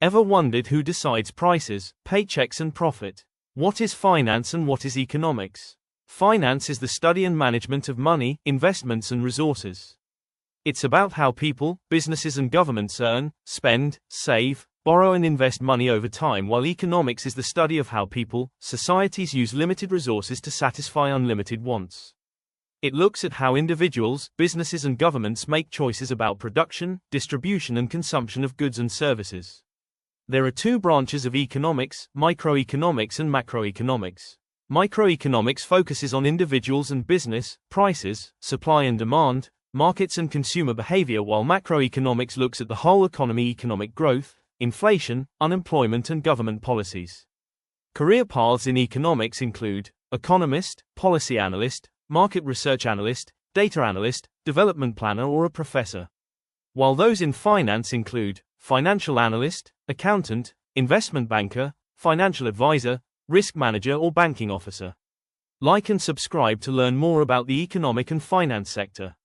Ever wondered who decides prices, paychecks and profit? What is finance and what is economics? Finance is the study and management of money, investments and resources. It's about how people, businesses and governments earn, spend, save, borrow and invest money over time, while economics is the study of how people, societies use limited resources to satisfy unlimited wants. It looks at how individuals, businesses and governments make choices about production, distribution and consumption of goods and services. There are two branches of economics, microeconomics and macroeconomics. Microeconomics focuses on individuals and business, prices, supply and demand, markets and consumer behavior, while macroeconomics looks at the whole economy, economic growth, inflation, unemployment and government policies. Career paths in economics include economist, policy analyst, market research analyst, data analyst, development planner or a professor. While those in finance include financial analyst, accountant, investment banker, financial advisor, risk manager or banking officer. Like and subscribe to learn more about the economic and finance sector.